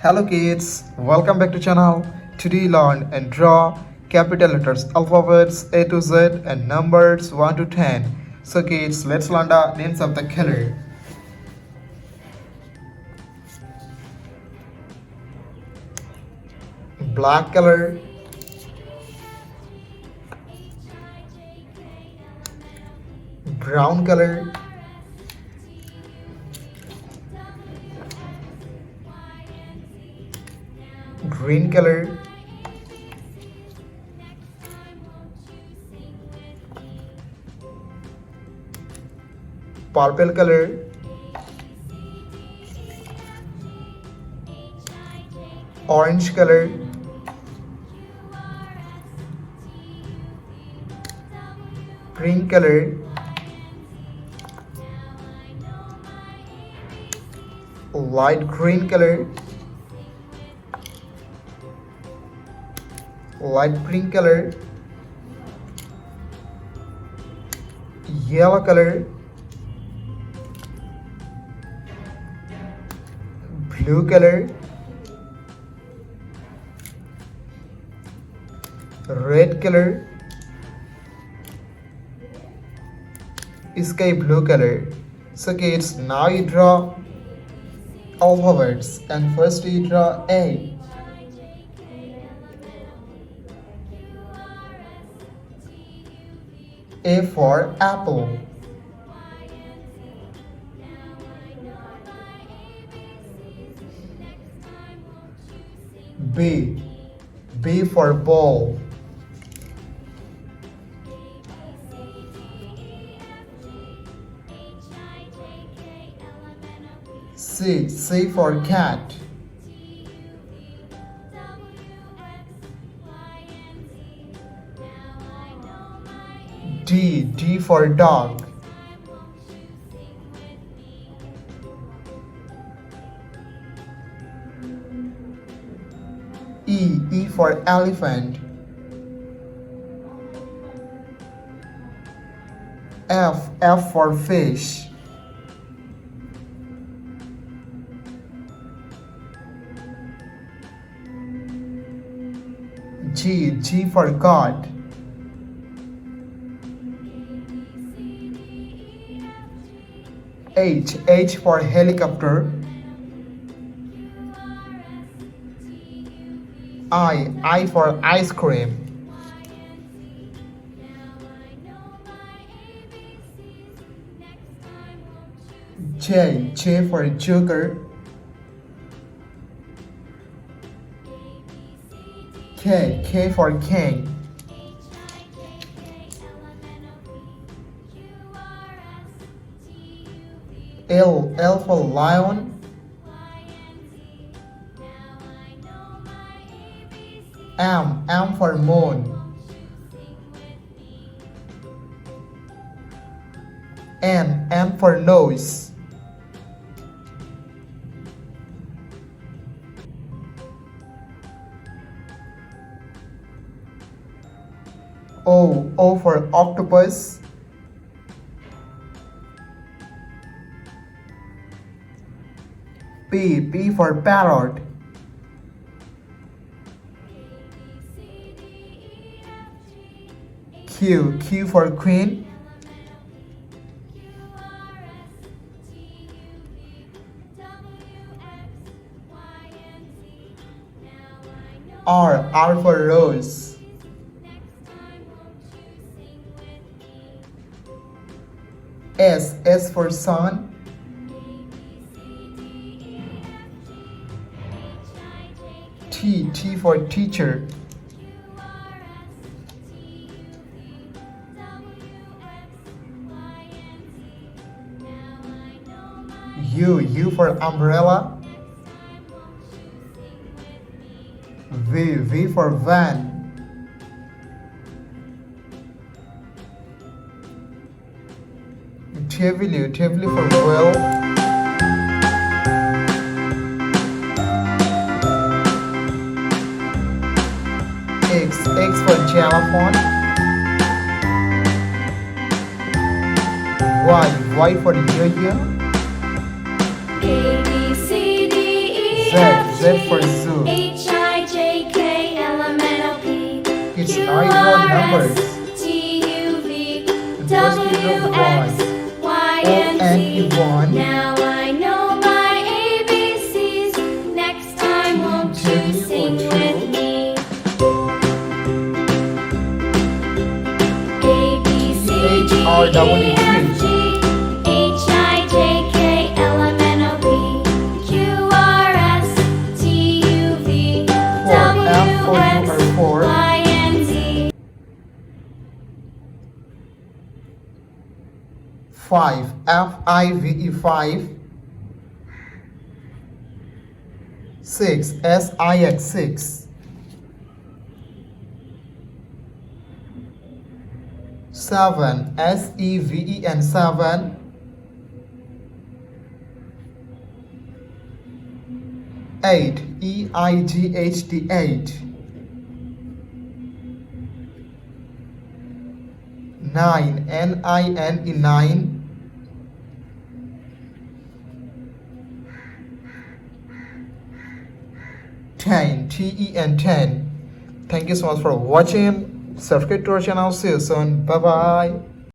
Hello kids, welcome back to channel. Today learn and draw capital letters, alphabets A to Z and numbers 1 to 10. So kids, let's learn the names of the color. Black color, brown color, green color, purple color, orange color, green color, light green color, light green color, yellow color, blue color, red color, sky blue color. So kids, now you draw alphabets and first you draw A. A for apple. B. B for ball. C. C for cat. D. D for dog. E. E for elephant. F. F for fish. G. G for God. H. H for helicopter. I for ice cream. J. J for joker. K. K for king. L. L for lion. M. M for moon. N. N for nose. O. O for octopus. P. P for parrot. Q. Q for queen. R. R for rose. S. S for sun. T. T for teacher. U. U for umbrella. V. V for van. W. W for whale. X. X for xylophone. Y. Y for yo-yo. A, B, C, D, E, Z. F, Z for zoo. H-I-J-K-L-M-N-O-P. It's 9 broad numbers. Q-R-S-T-U-V. And first we go W-X, Y, and Z. O-N-E-1. Now I know my ABCs. Next time won't you sing with me? A, B, C, D, E, F, G, H, I, J, K, L, M, N, O, P, Q, R, S, T, U, V, W, X, Y, and Z. 5. F-I-V-E 5. 6. S-I-X 6. 7. S-E-V-E-N 7. 8. E-I-G-H-T 8. 9. N-I-N-E 9. 10. T-E-N 10. Thank you so much for watching. Subscribe to our channel. See you soon. Bye bye.